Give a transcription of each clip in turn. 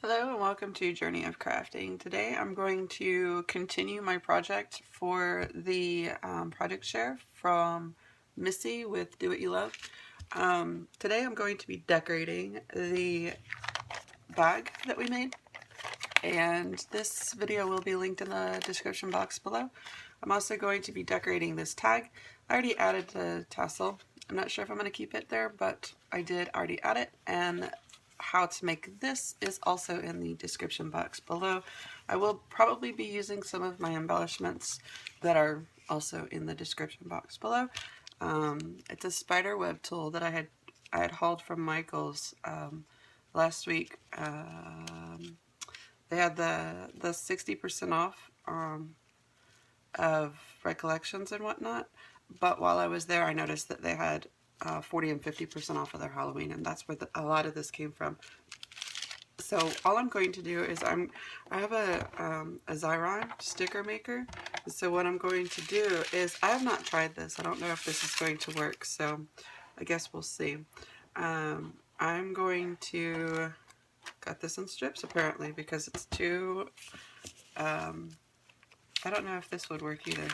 Hello and welcome to Journey of Crafting. Today I'm going to continue my project for the project share from Missy with Do What You Love. Today I'm going to be decorating the bag that we made, and this video will be linked in the description box below. I'm also going to be decorating this tag. I already added the tassel. I'm not sure if I'm going to keep it there, but I did already add it, and how to make this is also in the description box below. I will probably be using some of my embellishments that are also in the description box below. It's a spider web tool that I had hauled from Michael's last week. They had the 60% off of recollections and whatnot, but while I was there I noticed that they had 40 and 50% off of their Halloween, and that's where a lot of this came from. So all I'm going to do is I have a Xyron sticker maker. So what I'm going to do is, I have not tried this. I don't know if this is going to work, so I guess we'll see. I'm going to cut this in strips apparently because it's too, I don't know if this would work either.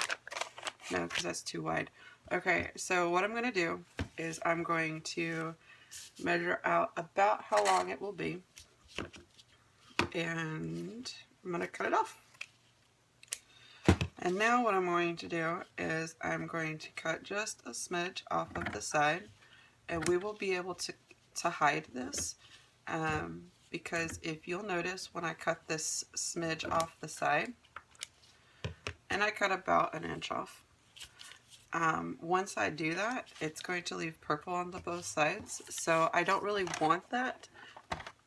No, because that's too wide. Okay, so what I'm going to do is I'm going to measure out about how long it will be, and I'm going to cut it off. And now what I'm going to do is I'm going to cut just a smidge off of the side, and we will be able to hide this, because if you'll notice when I cut this smidge off the side, and I cut about an inch off, once I do that, it's going to leave purple on both sides, so I don't really want that.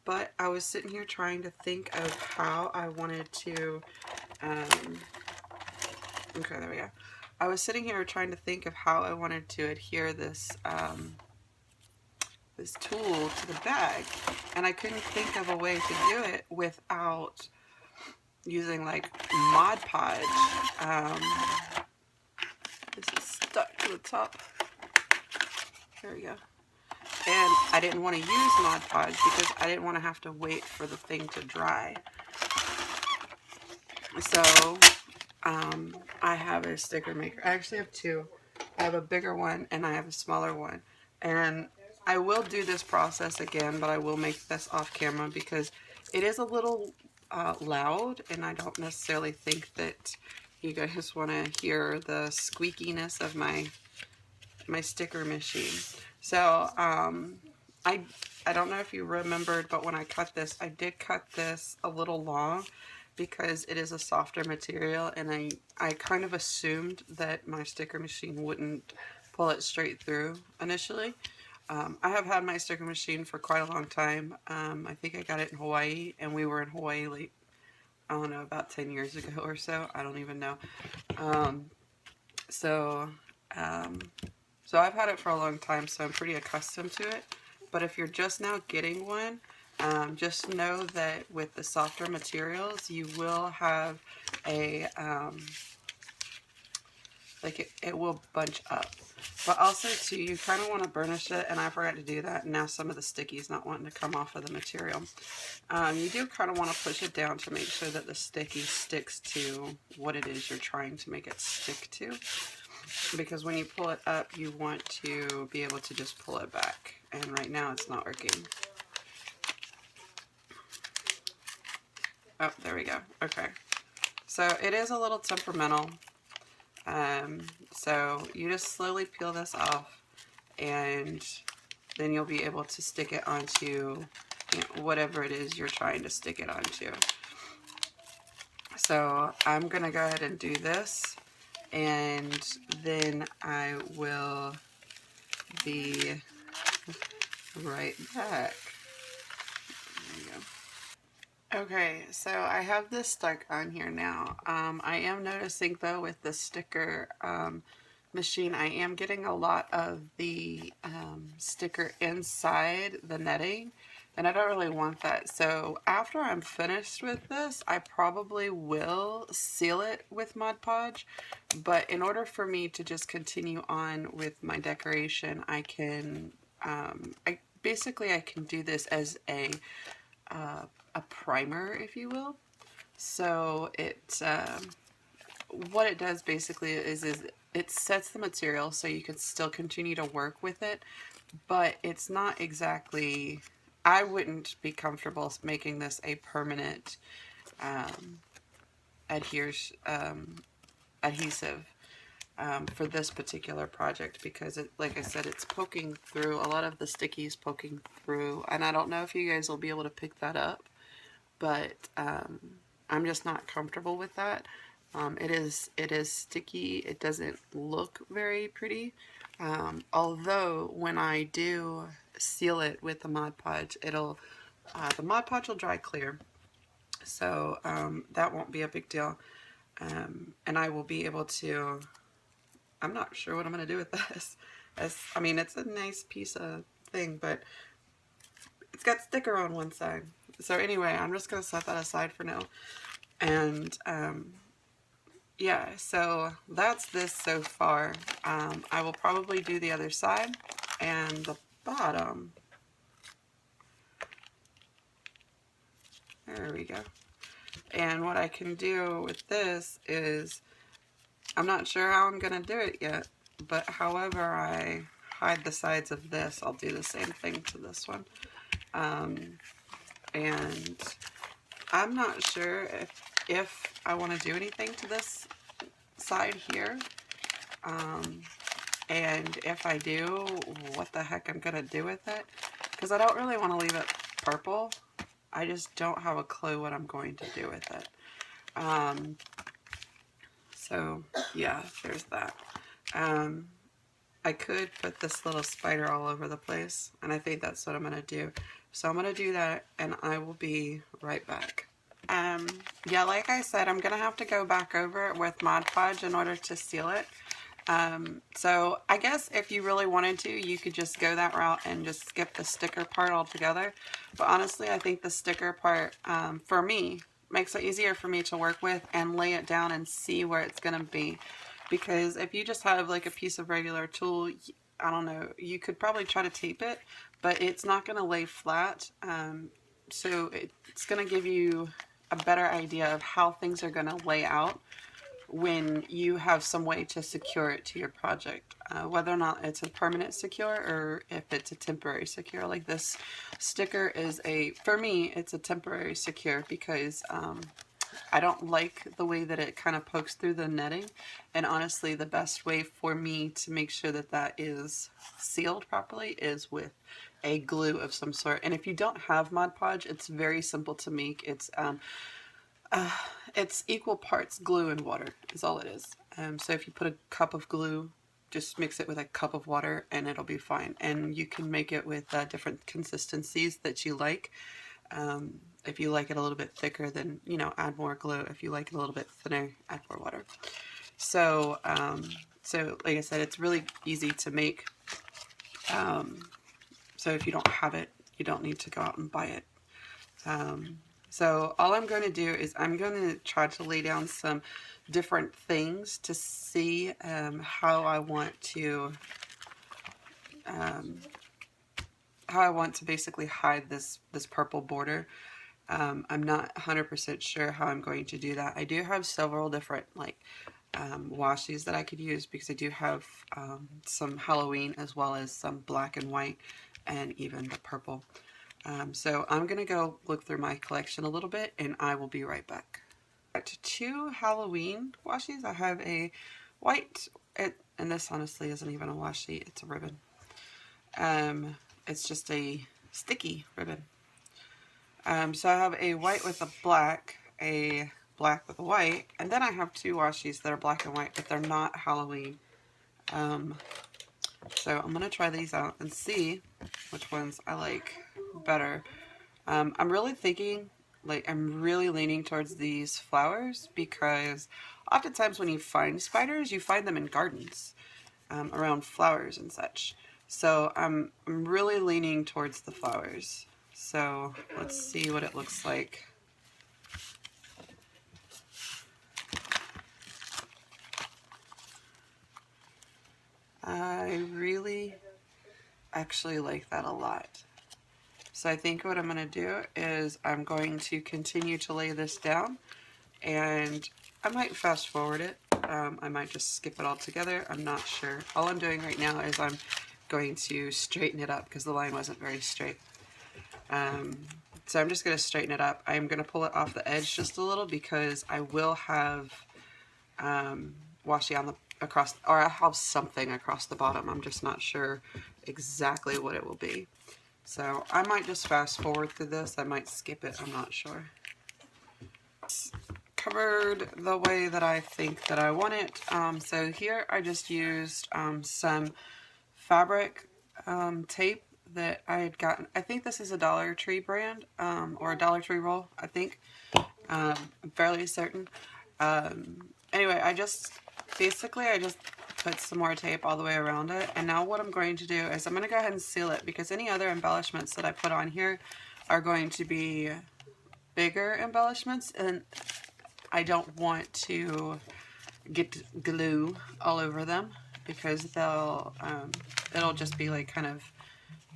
But I was sitting here trying to think of how I wanted to, okay, there we go. I was sitting here trying to think of how I wanted to adhere this, this tool to the bag, and I couldn't think of a way to do it without using like Mod Podge. This is stuck to the top. There we go. And I didn't want to use Mod Podge because I didn't want to have to wait for the thing to dry. So I have a sticker maker. I actually have two. I have a bigger one and I have a smaller one. And I will do this process again, but I will make this off camera because it is a little loud, and I don't necessarily think that you guys want to hear the squeakiness of my sticker machine. So I don't know if you remembered, but when I cut this, I did cut this a little long because it is a softer material, and I kind of assumed that my sticker machine wouldn't pull it straight through initially. I have had my sticker machine for quite a long time. I think I got it in Hawaii, and we were in Hawaii like, I don't know, about 10 years ago or so. I don't even know. So I've had it for a long time, so I'm pretty accustomed to it. But if you're just now getting one, just know that with the softer materials, you will have a, it will bunch up. But also too, you kind of want to burnish it, and I forgot to do that. And now some of the sticky's not wanting to come off of the material. You do kind of want to push it down to make sure that the sticky sticks to what it is you're trying to make it stick to. Because when you pull it up, you want to be able to just pull it back. And right now it's not working. Oh, there we go. Okay. So it is a little temperamental. So you just slowly peel this off, and then you'll be able to stick it onto, you know, whatever it is you're trying to stick it onto. So I'm going to go ahead and do this, and then I will be right back. There we go. Okay, so I have this stuck on here now. I am noticing though with the sticker machine, I am getting a lot of the sticker inside the netting, and I don't really want that. So after I'm finished with this, I probably will seal it with Mod Podge. But in order for me to just continue on with my decoration, I can, basically I can do this as a primer, if you will. So it what it does basically is it sets the material so you can still continue to work with it, but it's not exactly, I wouldn't be comfortable making this a permanent adhesive for this particular project, because it, like I said, it's poking through, a lot of the stickies poking through, and I don't know if you guys will be able to pick that up, but I'm just not comfortable with that. It is sticky. It doesn't look very pretty. Although when I do seal it with the Mod Podge, it'll the Mod Podge will dry clear, so that won't be a big deal. And I will be able to. I'm not sure what I'm going to do with this. I mean, it's a nice piece of thing, but it's got sticker on one side. So anyway, I'm just going to set that aside for now. And yeah, so that's this so far. I will probably do the other side and the bottom. There we go. And what I can do with this is, I'm not sure how I'm going to do it yet, but however I hide the sides of this, I'll do the same thing to this one. And I'm not sure if I want to do anything to this side here. And if I do, what the heck I'm going to do with it. Because I don't really want to leave it purple. I just don't have a clue what I'm going to do with it. So yeah, there's that. I could put this little spider all over the place, and I think that's what I'm going to do. So I'm going to do that, and I will be right back. Yeah, like I said, I'm going to have to go back over it with Mod Podge in order to seal it. So I guess if you really wanted to, you could just go that route and just skip the sticker part altogether. But honestly, I think the sticker part, for me, makes it easier for me to work with and lay it down and see where it's going to be. Because if you just have like a piece of regular tulle, I don't know, you could probably try to tape it, but it's not going to lay flat. So it's going to give you a better idea of how things are going to lay out when you have some way to secure it to your project, whether or not it's a permanent secure or if it's a temporary secure. Like this sticker is for me, it's a temporary secure because I don't like the way that it kind of pokes through the netting, and honestly the best way for me to make sure that that is sealed properly is with a glue of some sort. And if you don't have Mod Podge, it's very simple to make. It's equal parts glue and water is all it is. So if you put a cup of glue, just mix it with a cup of water and it'll be fine. And you can make it with different consistencies that you like. If you like it a little bit thicker, then, you know, add more glue. If you like it a little bit thinner, add more water. So, so like I said, it's really easy to make. So if you don't have it, you don't need to go out and buy it. So all I'm going to do is I'm going to try to lay down some different things to see how I want to basically hide this purple border. I'm not 100% sure how I'm going to do that. I do have several different like washes that I could use because I do have some Halloween as well as some black and white and even the purple. So I'm going to go look through my collection a little bit and I will be right back. Got 2 Halloween washes. I have a white, and this honestly isn't even a washi, it's a ribbon. It's just a sticky ribbon. So I have a white with a black with a white, and then I have 2 washies that are black and white, but they're not Halloween. So I'm going to try these out and see which ones I like better. I'm really thinking, like, I'm really leaning towards these flowers because oftentimes when you find spiders, you find them in gardens around flowers and such. So I'm really leaning towards the flowers. So let's see what it looks like. I really actually like that a lot. So I think what I'm going to do is I'm going to continue to lay this down, and I might fast forward it. I might just skip it all together. I'm not sure. All I'm doing right now is I'm going to straighten it up because the line wasn't very straight. So I'm just going to straighten it up. I'm going to pull it off the edge just a little because I will have washi on the across, or I have something across the bottom. I'm just not sure exactly what it will be. So I might just fast forward through this. I might skip it. I'm not sure. It's covered the way that I think that I want it. So here I just used some fabric tape that I had gotten. I think this is a Dollar Tree brand, or a Dollar Tree roll, I think. I'm fairly certain. Anyway, I just put some more tape all the way around it, and now what I'm going to do is I'm going to go ahead and seal it, because any other embellishments that I put on here are going to be bigger embellishments, and I don't want to get glue all over them, because they'll it'll just be like kind of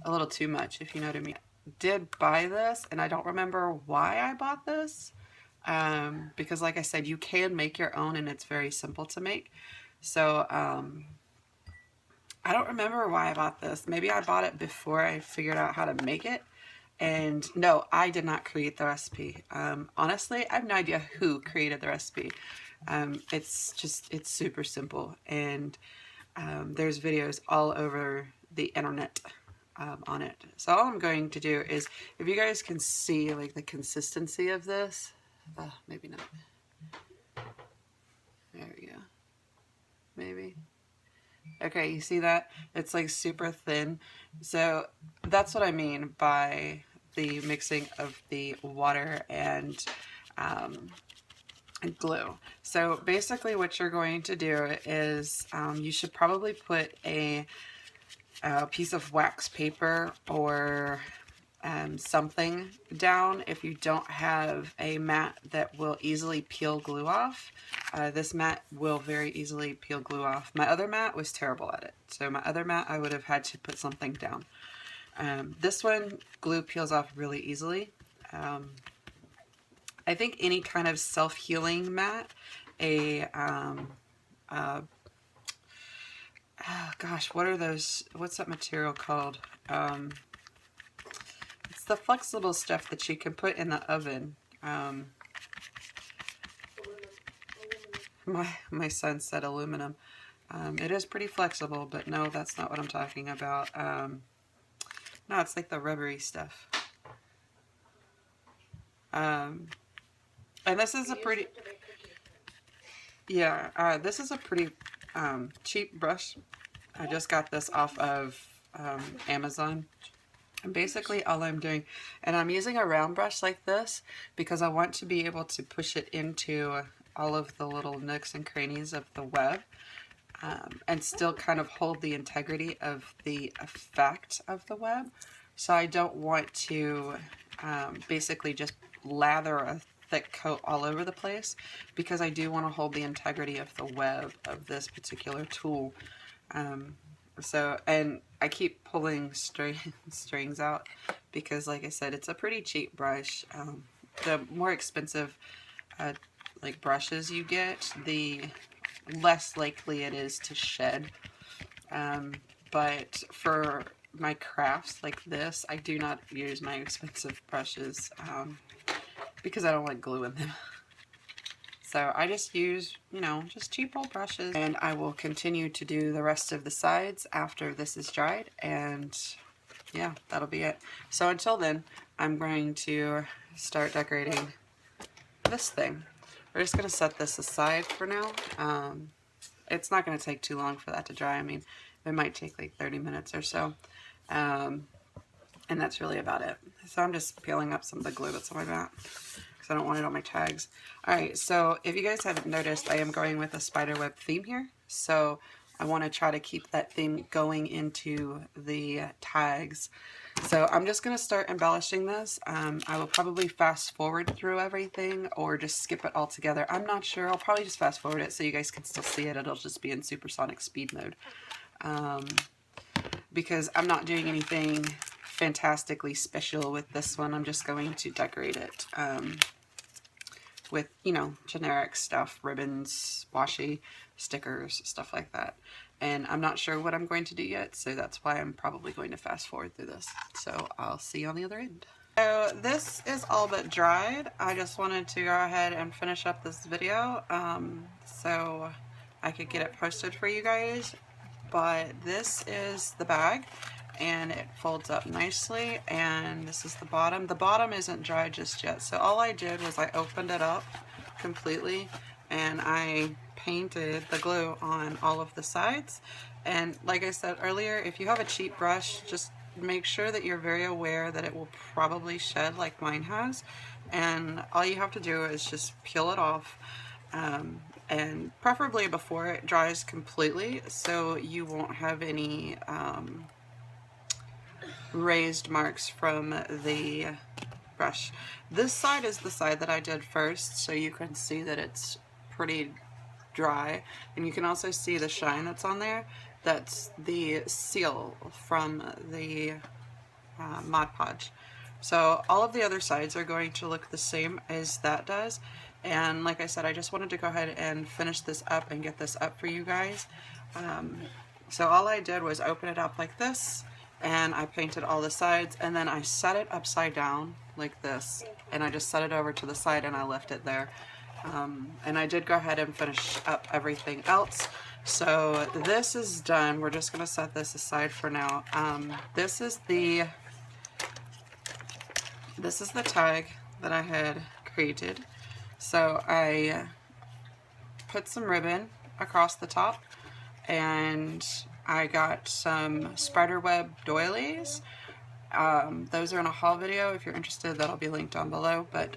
a little too much, if you know what I mean. I did buy this, and I don't remember why I bought this, because like I said, you can make your own and it's very simple to make. So I don't remember why I bought this. Maybe I bought it before I figured out how to make it. And no, I did not create the recipe. Honestly, I have no idea who created the recipe. It's super simple, and there's videos all over the internet on it. So all I'm going to do is, if you guys can see like the consistency of this, maybe not. There we go. Maybe. Okay, you see that? It's like super thin. So that's what I mean by the mixing of the water and glue. So basically what you're going to do is you should probably put a piece of wax paper or something down if you don't have a mat that will easily peel glue off. This mat will very easily peel glue off. My other mat was terrible at it. So my other mat, I would have had to put something down. This one, glue peels off really easily. I think any kind of self-healing mat, oh gosh, what are those, what's that material called? It's the flexible stuff that you can put in the oven. My son said aluminum. It is pretty flexible, but no, that's not what I'm talking about. No, it's like the rubbery stuff. And this is a pretty, yeah, this is a pretty cheap brush. I just got this off of Amazon. And basically all I'm doing, and I'm using a round brush like this because I want to be able to push it into all of the little nooks and crannies of the web, and still kind of hold the integrity of the effect of the web. So I don't want to basically just lather a thick coat all over the place, because I do want to hold the integrity of the web of this particular tool. So, and I keep pulling strings out because, like I said, it's a pretty cheap brush. The more expensive like brushes you get, the less likely it is to shed. But for my crafts like this, I do not use my expensive brushes because I don't like glue in them. So I just use, you know, just cheap old brushes, and I will continue to do the rest of the sides after this is dried, and yeah, that'll be it. So until then, I'm going to start decorating this thing. We're just going to set this aside for now. It's not going to take too long for that to dry. I mean, it might take like 30 minutes or so. And that's really about it. So I'm just peeling up some of the glue that's on my mat, I don't want it on my tags. Alright, so if you guys haven't noticed, I am going with a spiderweb theme here. So I want to try to keep that theme going into the tags. So I'm just going to start embellishing this. I will probably fast forward through everything or just skip it all together. I'm not sure. I'll probably just fast forward it so you guys can still see it. It'll just be in supersonic speed mode. Because I'm not doing anything fantastically special with this one. I'm just going to decorate it with, you know, generic stuff, ribbons, washi, stickers, stuff like that. And I'm not sure what I'm going to do yet, so that's why I'm probably going to fast forward through this. So I'll see you on the other end. So this is all but dried. I just wanted to go ahead and finish up this video so I could get it posted for you guys. But this is the bag, and it folds up nicely, and this is the bottom. The bottom isn't dry just yet, so all I did was I opened it up completely and I painted the glue on all of the sides. And like I said earlier, if you have a cheap brush, just make sure that you're very aware that it will probably shed like mine has, and all you have to do is just peel it off, and preferably before it dries completely, so you won't have any raised marks from the brush. This side is the side that I did first, so you can see that it's pretty dry, and you can also see the shine that's on there. That's the seal from the Mod Podge. So all of the other sides are going to look the same as that does, and like I said, I just wanted to go ahead and finish this up and get this up for you guys. So all I did was open it up like this, and I painted all the sides, and then I set it upside down like this, and I just set it over to the side and I left it there. And I did go ahead and finish up everything else. So this is done. We're just going to set this aside for now. This is the tag that I had created. So I put some ribbon across the top, and I got some spiderweb doilies. Those are in a haul video. If you're interested, that'll be linked down below. But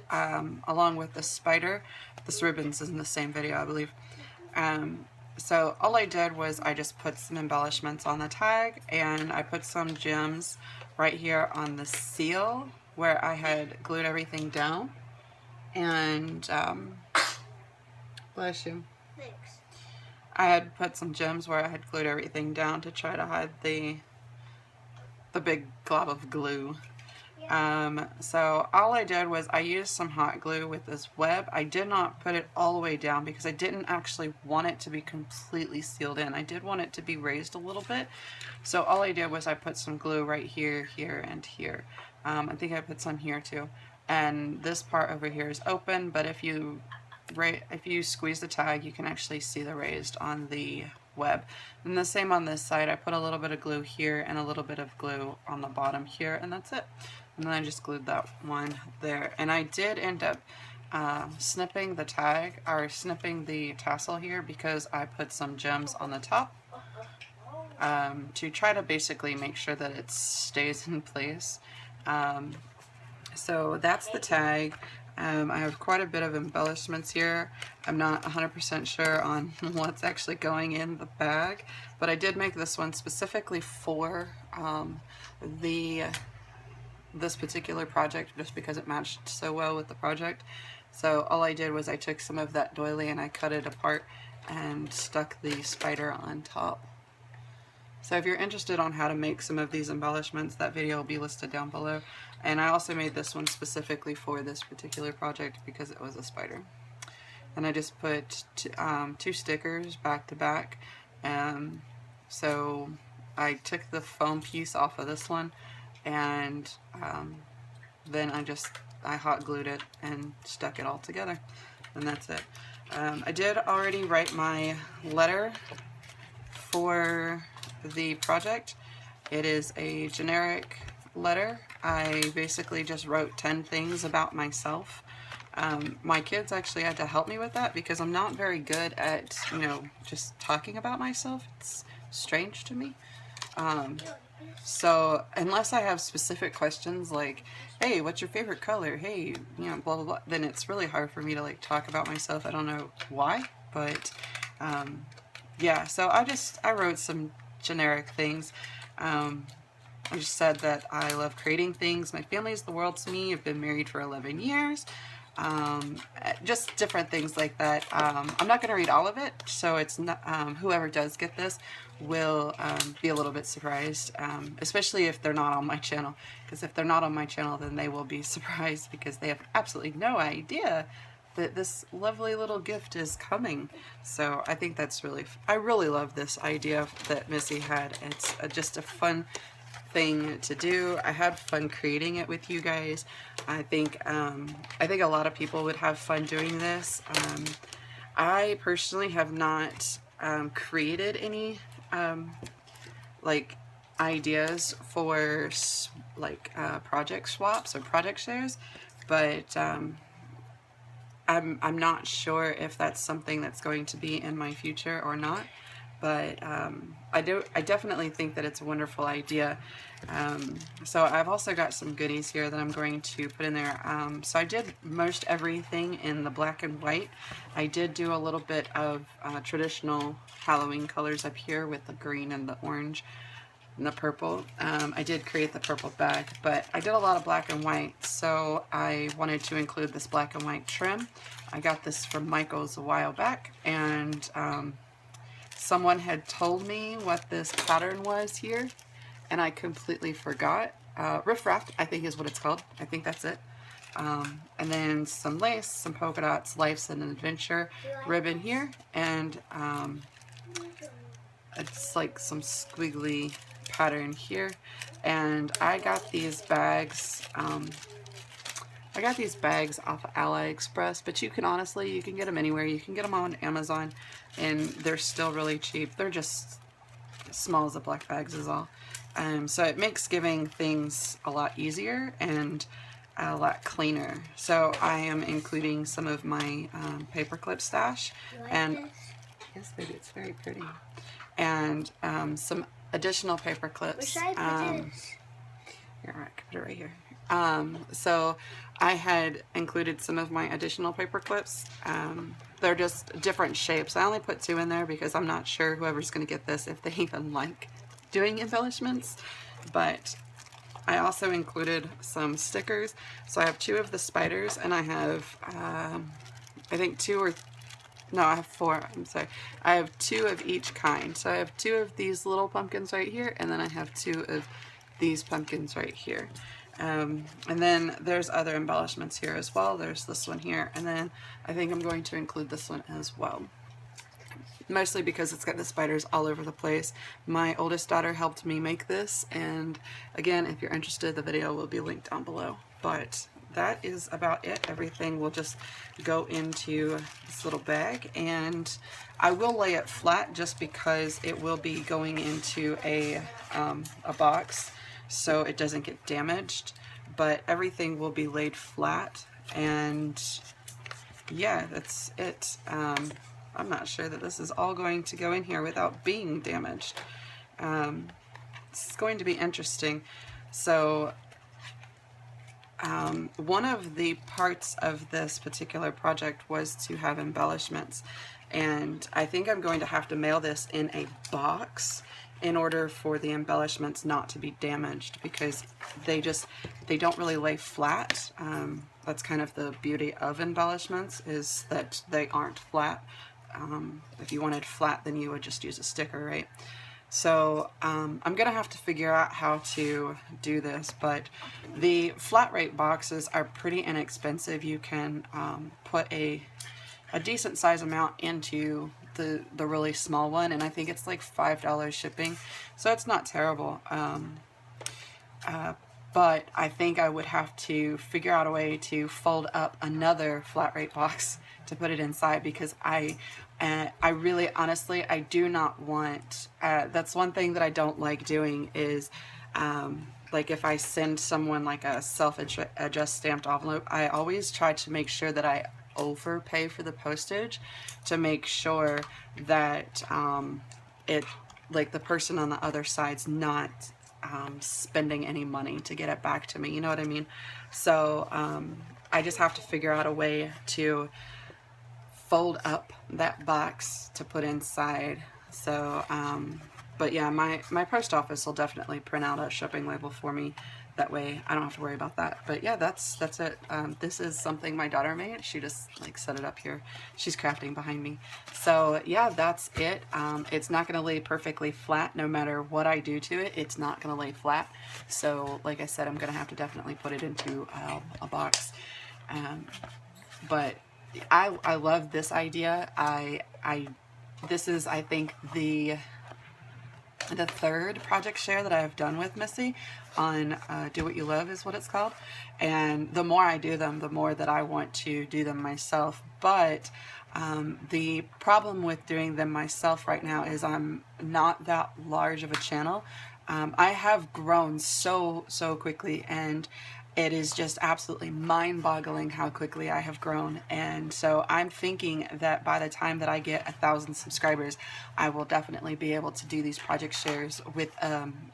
along with the spider, this ribbon's in the same video, I believe. So all I did was I just put some embellishments on the tag, and I put some gems right here on the seal where I had glued everything down. And bless you. Thanks. I had put some gems where I had glued everything down to try to hide the big glob of glue. So all I did was I used some hot glue with this web. I did not put it all the way down because I didn't actually want it to be completely sealed in. I did want it to be raised a little bit. So all I did was I put some glue right here, here, and here. I think I put some here too. And this part over here is open, but if you squeeze the tag, you can actually see the raised on the web. And the same on this side. I put a little bit of glue here and a little bit of glue on the bottom here, and that's it. And then I just glued that one there. And I did end up snipping the tag, or snipping the tassel here, because I put some gems on the top to try to basically make sure that it stays in place. So that's the tag. I have quite a bit of embellishments here. I'm not 100% sure on what's actually going in the bag, but I did make this one specifically for this particular project, just because it matched so well with the project. So all I did was I took some of that doily and I cut it apart and stuck the spider on top. So if you're interested on how to make some of these embellishments, that video will be listed down below. And I also made this one specifically for this particular project because it was a spider. And I just put two stickers back to back. So I took the foam piece off of this one, and then I hot glued it and stuck it all together. And that's it. I did already write my letter for the project. It is a generic letter. I basically just wrote 10 things about myself. My kids actually had to help me with that because I'm not very good at, just talking about myself. It's strange to me. So unless I have specific questions like, hey, what's your favorite color? Hey, blah, blah, blah, then it's really hard for me to talk about myself. I don't know why, but yeah, so I wrote some generic things. I just said that I love creating things. My family is the world to me. I've been married for 11 years. Just different things like that. I'm not going to read all of it, so it's not, whoever does get this will be a little bit surprised, especially if they're not on my channel, because if they're not on my channel then they will be surprised because they have absolutely no idea that this lovely little gift is coming. So I think that's really, I really love this idea that Missy had. It's just a fun thing to do. I had fun creating it with you guys. I think a lot of people would have fun doing this. I personally have not created any like ideas for like project swaps or project shares, but I'm not sure if that's something that's going to be in my future or not. But I definitely think that it's a wonderful idea. So I've also got some goodies here that I'm going to put in there. So I did most everything in the black and white. I did do a little bit of traditional Halloween colors up here with the green and the orange and the purple. I did create the purple bag, but I did a lot of black and white, so I wanted to include this black and white trim. I got this from Michael's a while back, and someone had told me what this pattern was here, and I completely forgot. Riff Raft, I think is what it's called. I think that's it. And then some lace, some polka dots, Life's an Adventure ribbon here, and it's like some squiggly pattern here. And I got these bags. I got these bags off of AliExpress, but you can honestly, you can get them anywhere. You can get them on Amazon, and they're still really cheap. They're just small as a black bags is all. So it makes giving things a lot easier and a lot cleaner. So I am including some of my paperclip stash. And this? Yes, baby, it's very pretty. And some additional paper clips. Where should I put this? Here, I can put it right here. So I had included some of my additional paper clips. They're just different shapes. I only put 2 in there because I'm not sure whoever's going to get this if they even like doing embellishments. But I also included some stickers. So I have 2 of the spiders, and I have I think 2 or no, I have 4. I'm sorry. I have 2 of each kind. So I have 2 of these little pumpkins right here, and then I have 2 of these pumpkins right here. And then there's other embellishments here as well. There's this one here, and then I think I'm going to include this one as well. Mostly because it's got the spiders all over the place. My oldest daughter helped me make this, and again, if you're interested, the video will be linked down below. But that is about it. Everything will just go into this little bag, and I will lay it flat just because it will be going into a box so it doesn't get damaged, but everything will be laid flat. And yeah, that's it. I'm not sure that this is all going to go in here without being damaged. It's going to be interesting. So one of the parts of this particular project was to have embellishments, and I think I'm going to have to mail this in a box in order for the embellishments not to be damaged, because they don't really lay flat. That's kind of the beauty of embellishments, is that they aren't flat. If you wanted flat, then you would just use a sticker, right? So I'm gonna have to figure out how to do this, but the flat rate boxes are pretty inexpensive. You can put a decent size amount into the really small one, and I think it's like $5 shipping, so it's not terrible. But I think I would have to figure out a way to fold up another flat rate box to put it inside, because I really, honestly, I do not want, that's one thing that I don't like doing is, like if I send someone like a self-addressed stamped envelope, I always try to make sure that I overpay for the postage to make sure that like the person on the other side's not spending any money to get it back to me, you know what I mean? So I just have to figure out a way to fold up that box to put inside. So but yeah, my post office will definitely print out a shipping label for me That way I don't have to worry about that. But yeah, that's it. This is something my daughter made. She just like set it up here. She's crafting behind me. So yeah, that's it. It's not going to lay perfectly flat no matter what I do to it. It's not going to lay flat. So like I said, I'm going to have to definitely put it into a box. But I love this idea. This is, I think, the third project share that I've done with Missy on Do What You Love is what it's called. And the more I do them, the more that I want to do them myself. But the problem with doing them myself right now is I'm not that large of a channel. I have grown so quickly, and it is just absolutely mind-boggling how quickly I have grown. And so I'm thinking that by the time that I get 1,000 subscribers, I will definitely be able to do these project shares with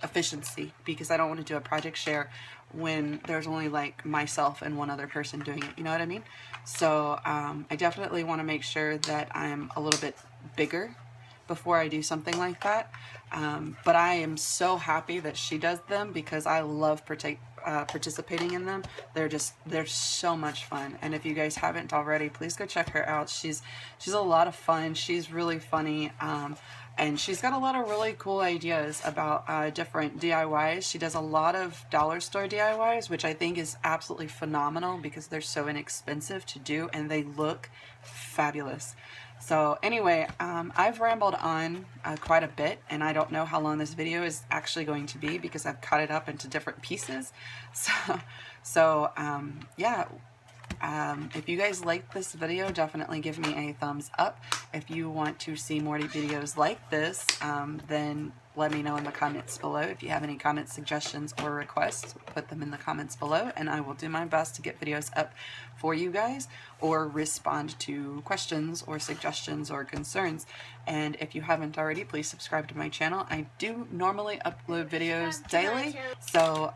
efficiency, because I don't want to do a project share when there's only like myself and one other person doing it, you know what I mean? So I definitely want to make sure that I'm a little bit bigger before I do something like that. But I am so happy that she does them, because I love participating in them. They're so much fun. And if you guys haven't already, please go check her out. She's a lot of fun. She's really funny. And she's got a lot of really cool ideas about different DIYs. She does a lot of dollar store DIYs, which I think is absolutely phenomenal because they're so inexpensive to do and they look fabulous. So anyway, I've rambled on quite a bit, and I don't know how long this video is actually going to be because I've cut it up into different pieces. So yeah. If you guys like this video, definitely give me a thumbs up. If you want to see more videos like this, then let me know in the comments below. If you have any comments, suggestions, or requests, put them in the comments below, and I will do my best to get videos up for you guys or respond to questions or suggestions or concerns. And if you haven't already, please subscribe to my channel. I do normally upload videos daily, so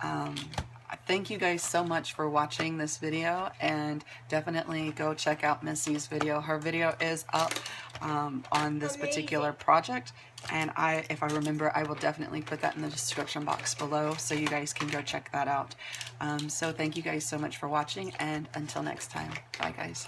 thank you guys so much for watching this video, and definitely go check out Missy's video. Her video is up on this particular project, and if I remember, I will definitely put that in the description box below so you guys can go check that out. So thank you guys so much for watching, and until next time, bye guys.